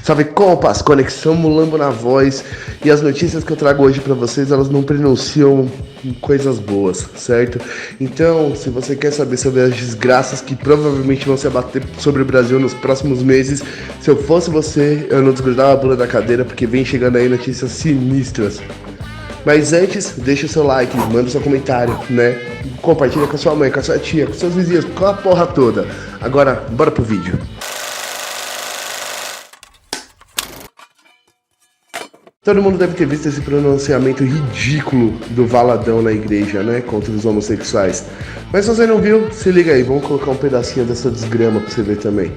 Salve compas, conexão Mulambo na voz. E as notícias que eu trago hoje pra vocês, elas não pronunciam coisas boas, certo? Então, se você quer saber sobre as desgraças que provavelmente vão se abater sobre o Brasil nos próximos meses, se eu fosse você, eu não desgrudava a bunda da cadeira, porque vem chegando aí notícias sinistras. Mas antes, deixa o seu like, manda o seu comentário, né? Compartilha com a sua mãe, com a sua tia, com seus vizinhos, com a porra toda. Agora, bora pro vídeo. Todo mundo deve ter visto esse pronunciamento ridículo do Valadão na igreja, né? Contra os homossexuais. Mas se você não viu, se liga aí, vamos colocar um pedacinho dessa desgrama pra você ver também.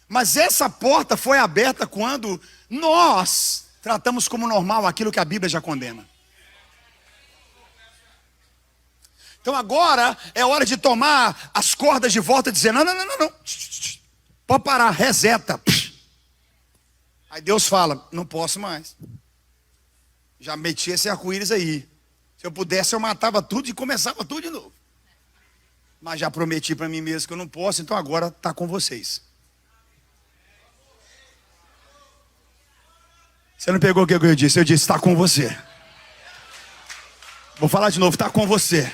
Mas essa porta foi aberta quando nós tratamos como normal aquilo que a Bíblia já condena. Então agora é hora de tomar as cordas de volta e dizer, não. Pode parar, reseta. Aí Deus fala, não posso mais. Já meti esse arco-íris aí. Se eu pudesse, eu matava tudo e começava tudo de novo. Mas já prometi para mim mesmo que eu não posso, então agora está com vocês. Você não pegou o que eu disse? Eu disse, está com você. Vou falar de novo, está com você.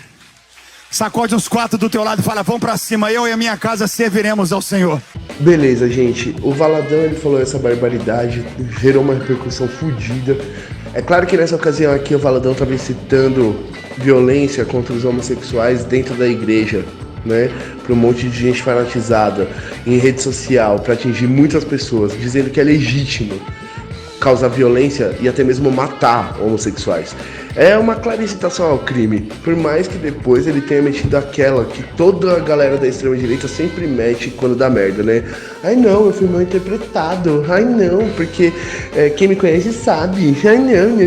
Sacode uns 4 do teu lado e fala, vamos para cima, eu e a minha casa serviremos ao Senhor. Beleza, gente, o Valadão ele falou essa barbaridade, gerou uma repercussão fodida. É claro que nessa ocasião aqui o Valadão estava incitando violência contra os homossexuais dentro da igreja, né? Para um monte de gente fanatizada em rede social, para atingir muitas pessoas, dizendo que é legítimo causar violência e até mesmo matar homossexuais. É uma clara incitação ao crime, por mais que depois ele tenha metido aquela que toda a galera da extrema-direita sempre mete quando dá merda, né? Ai não, eu fui mal interpretado, ai não, porque quem me conhece sabe, ai não,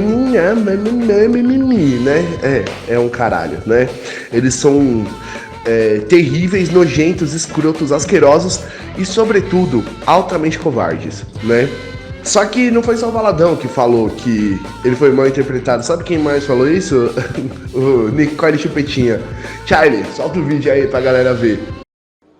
né? É um caralho, né? Eles são terríveis, nojentos, escrotos, asquerosos e, sobretudo, altamente covardes, né? Só que não foi só o Valadão que falou que ele foi mal interpretado. Sabe quem mais falou isso? O Nicole Chupetinha. Charlie, solta o vídeo aí pra galera ver.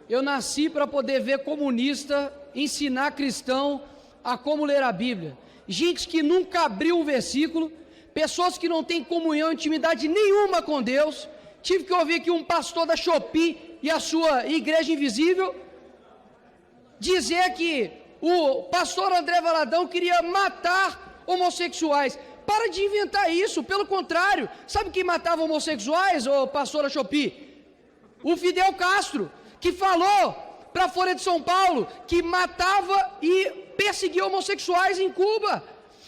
Eu nasci para poder ver comunista ensinar cristão a como ler a Bíblia. Gente que nunca abriu um versículo, pessoas que não têm comunhão, intimidade nenhuma com Deus. Tive que ouvir aqui um pastor da Shopee e a sua igreja invisível dizer que o pastor André Valadão queria matar homossexuais. Para de inventar isso, pelo contrário. Sabe quem matava homossexuais, ô pastora Shopee? O Fidel Castro, que falou para a Folha de São Paulo que matava e perseguia homossexuais em Cuba.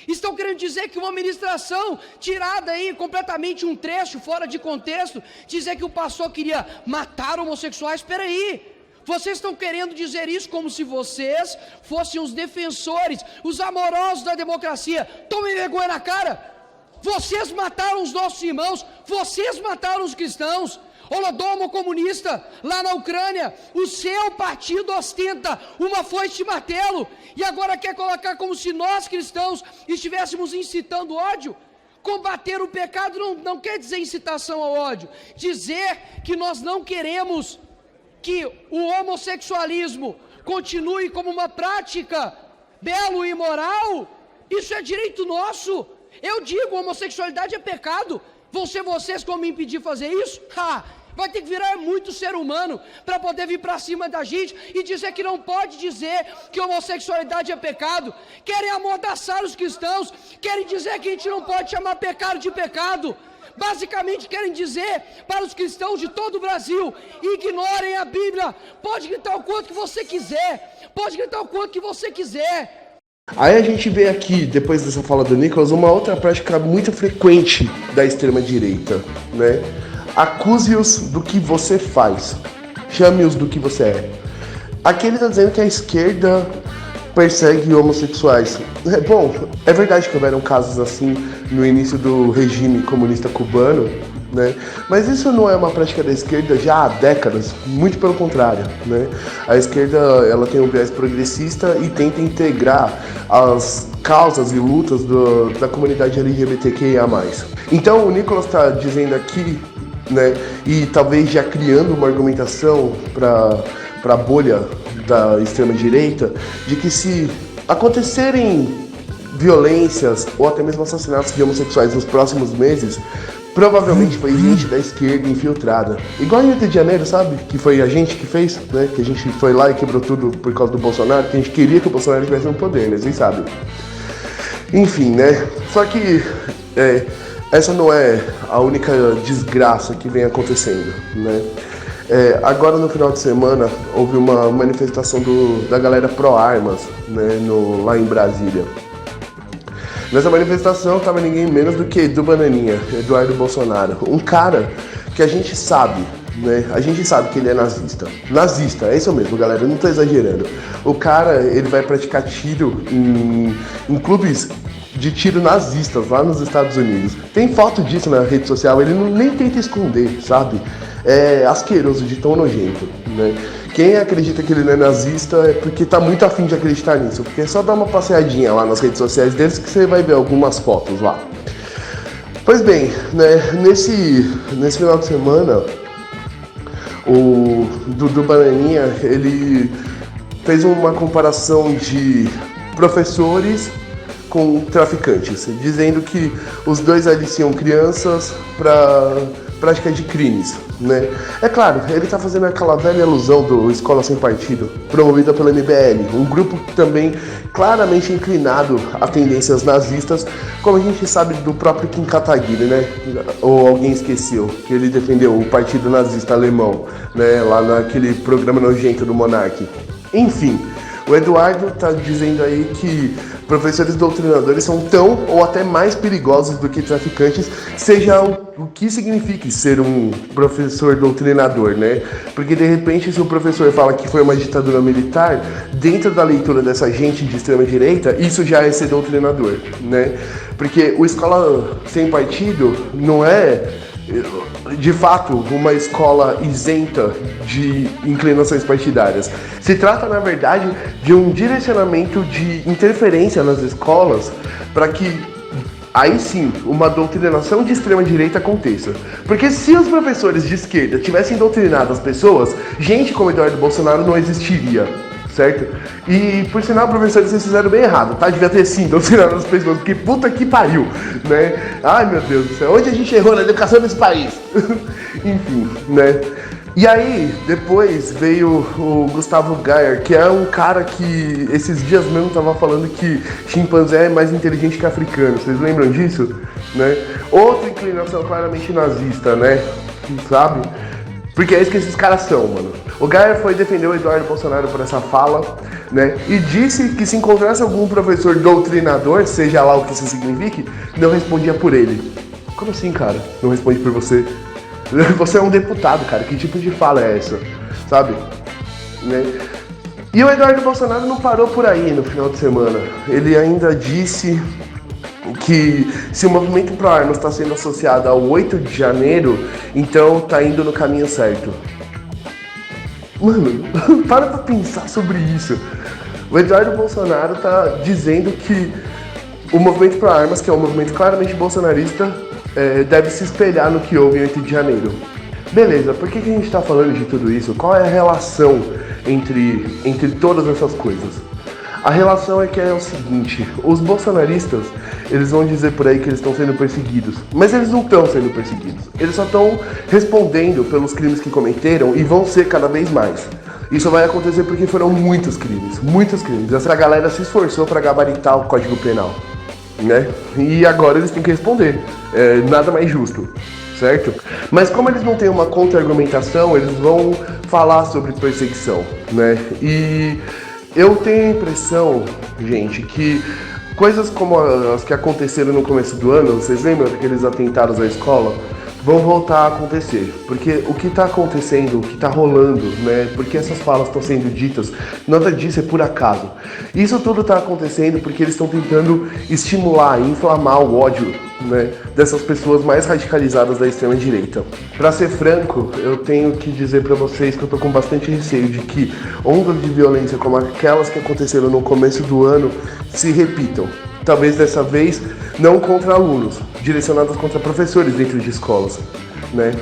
Estão querendo dizer que uma ministração tirada aí completamente um trecho fora de contexto, dizer que o pastor queria matar homossexuais. Espera aí. Vocês estão querendo dizer isso como se vocês fossem os defensores, os amorosos da democracia. Tomem vergonha na cara. Vocês mataram os nossos irmãos, vocês mataram os cristãos. Holodomor comunista, lá na Ucrânia, o seu partido ostenta uma foice de martelo e agora quer colocar como se nós cristãos estivéssemos incitando ódio. Combater o pecado não quer dizer incitação ao ódio. Dizer que nós não queremos que o homossexualismo continue como uma prática belo e moral, isso é direito nosso. Eu digo, homossexualidade é pecado. Vão ser vocês que vão me impedir de fazer isso? Vai ter que virar muito ser humano para poder vir para cima da gente e dizer que não pode dizer que homossexualidade é pecado. Querem amordaçar os cristãos, querem dizer que a gente não pode chamar pecado de pecado. Basicamente querem dizer para os cristãos de todo o Brasil, ignorem a Bíblia, pode gritar o quanto que você quiser, pode gritar o quanto que você quiser. Aí a gente vê aqui, depois dessa fala do Nicolas, uma outra prática muito frequente da extrema-direita, né? Acuse-os do que você faz, chame-os do que você é. Aqui ele está dizendo que a esquerda persegue homossexuais. Bom, é verdade que houveram casos assim no início do regime comunista cubano, né? Mas isso não é uma prática da esquerda já há décadas, muito pelo contrário, né? A esquerda ela tem um viés progressista e tenta integrar as causas e lutas da comunidade LGBTQIA+. Então o Nicolas está dizendo aqui, né, e talvez já criando uma argumentação para a bolha da extrema-direita, de que se acontecerem violências ou até mesmo assassinatos de homossexuais nos próximos meses, provavelmente foi gente da esquerda infiltrada. Igual em 8 de janeiro, sabe? Que foi a gente que fez, né? Que a gente foi lá e quebrou tudo por causa do Bolsonaro, que a gente queria que o Bolsonaro estivesse no poder, né? Vocês sabem. Enfim, né? Só que essa não é a única desgraça que vem acontecendo, né? Agora no final de semana houve uma manifestação da galera pró-armas, né? Lá em Brasília. Nessa manifestação estava ninguém menos do que do Bananinha, Eduardo Bolsonaro. Um cara que a gente sabe, né? A gente sabe que ele é nazista. Nazista, é isso mesmo, galera, eu não tô exagerando. O cara, ele vai praticar tiro em clubes de tiro nazistas lá nos Estados Unidos. Tem foto disso na rede social, ele nem tenta esconder, sabe? É asqueroso de tão nojento, né? Quem acredita que ele não é nazista é porque tá muito afim de acreditar nisso, porque é só dar uma passeadinha lá nas redes sociais deles que você vai ver algumas fotos lá. Pois bem, né, nesse final de semana, o Dudu Bananinha, ele fez uma comparação de professores com traficantes, dizendo que os dois aliciam crianças para prática de crimes, né? É claro, ele tá fazendo aquela velha alusão do Escola Sem Partido, promovida pela MBL, um grupo também claramente inclinado a tendências nazistas, como a gente sabe do próprio Kim Kataguiri, né? Ou alguém esqueceu que ele defendeu o Partido Nazista Alemão, né? Lá naquele programa nojento do Monark. Enfim, o Eduardo tá dizendo aí que professores doutrinadores são tão ou até mais perigosos do que traficantes, seja o que signifique ser um professor doutrinador, né? Porque de repente, se o professor fala que foi uma ditadura militar, dentro da leitura dessa gente de extrema direita, isso já é ser doutrinador, né? Porque o Escola Sem Partido não é de fato uma escola isenta de inclinações partidárias. Se trata, na verdade, de um direcionamento de interferência nas escolas para que aí sim uma doutrinação de extrema direita aconteça. Porque se os professores de esquerda tivessem doutrinado as pessoas, gente como Eduardo Bolsonaro não existiria. Certo? E, por sinal, professores, vocês fizeram bem errado, tá? Devia ter sim doutrinado as pessoas, porque puta que pariu, né? Ai, meu Deus do céu, onde a gente errou na educação desse país? Enfim, né? E aí, depois veio o Gustavo Gayer, que é um cara que esses dias mesmo tava falando que chimpanzé é mais inteligente que africano. Vocês lembram disso? Né? Outra inclinação claramente nazista, né? Sabe? Porque é isso que esses caras são, mano. O Gayer foi defender o Eduardo Bolsonaro por essa fala, né? E disse que se encontrasse algum professor doutrinador, seja lá o que isso signifique, não respondia por ele. Como assim, cara? Não responde por você? Você é um deputado, cara. Que tipo de fala é essa? Sabe? Né? E o Eduardo Bolsonaro não parou por aí no final de semana. Ele ainda disse que se o movimento pro armas está sendo associado ao 8 de janeiro, então tá indo no caminho certo. Mano, para pra pensar sobre isso. O Eduardo Bolsonaro tá dizendo que o movimento pro armas, que é um movimento claramente bolsonarista, deve se espelhar no que houve em 8 de janeiro. Beleza, por que a gente tá falando de tudo isso? Qual é a relação entre todas essas coisas? A relação é que é o seguinte, os bolsonaristas, eles vão dizer por aí que eles estão sendo perseguidos, mas eles não estão sendo perseguidos, eles só estão respondendo pelos crimes que cometeram e vão ser cada vez mais. Isso vai acontecer porque foram muitos crimes, essa galera se esforçou para gabaritar o Código Penal, né? E agora eles têm que responder, nada mais justo, certo? Mas como eles não têm uma contra-argumentação, eles vão falar sobre perseguição, né? E eu tenho a impressão, gente, que coisas como as que aconteceram no começo do ano, vocês lembram daqueles atentados à escola? Vão voltar a acontecer, porque o que está acontecendo, o que está rolando, né? Porque essas falas estão sendo ditas, nada disso é por acaso. Isso tudo está acontecendo porque eles estão tentando estimular e inflamar o ódio, né, dessas pessoas mais radicalizadas da extrema direita. Para ser franco, eu tenho que dizer para vocês que eu tô com bastante receio de que ondas de violência como aquelas que aconteceram no começo do ano se repitam. Talvez dessa vez não contra alunos, direcionadas contra professores dentro de escolas, né?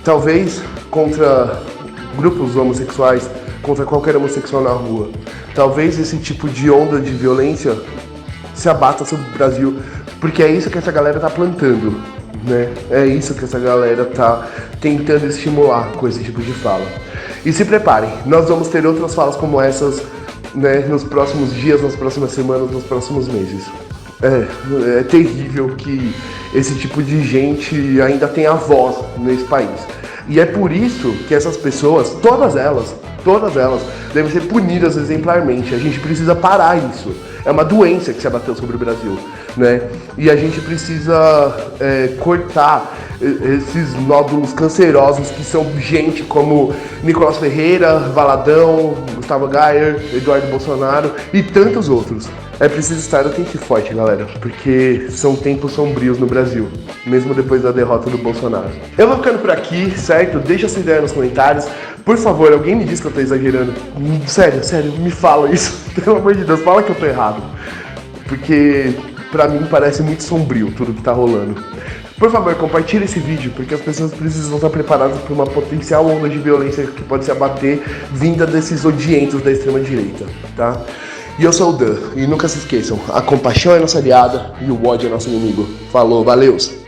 Talvez contra grupos homossexuais, contra qualquer homossexual na rua. talvez esse tipo de onda de violência se abata sobre o Brasil, porque é isso que essa galera tá plantando, né? É isso que essa galera tá tentando estimular com esse tipo de fala. E se preparem, nós vamos ter outras falas como essas, né, nos próximos dias, nas próximas semanas, nos próximos meses. É terrível que esse tipo de gente ainda tenha voz nesse país. E é por isso que essas pessoas, todas elas, devem ser punidas exemplarmente. A gente precisa parar isso. É uma doença que se abateu sobre o Brasil, né? E a gente precisa cortar esses nódulos cancerosos que são gente como Nicolás Ferreira, Valadão, Gustavo Gayer, Eduardo Bolsonaro e tantos outros. É preciso estar atento e forte, galera, porque são tempos sombrios no Brasil, mesmo depois da derrota do Bolsonaro. Eu vou ficando por aqui, certo? Deixa sua ideia nos comentários. Por favor, alguém me diz que eu tô exagerando. Sério, me fala isso. Pelo amor de Deus, fala que eu tô errado. Porque pra mim parece muito sombrio tudo que tá rolando. Por favor, compartilhe esse vídeo, porque as pessoas precisam estar preparadas para uma potencial onda de violência que pode se abater vinda desses odientos da extrema-direita, tá? E eu sou o Dan, e nunca se esqueçam, a compaixão é nossa aliada e o ódio é nosso inimigo. Falou, valeus!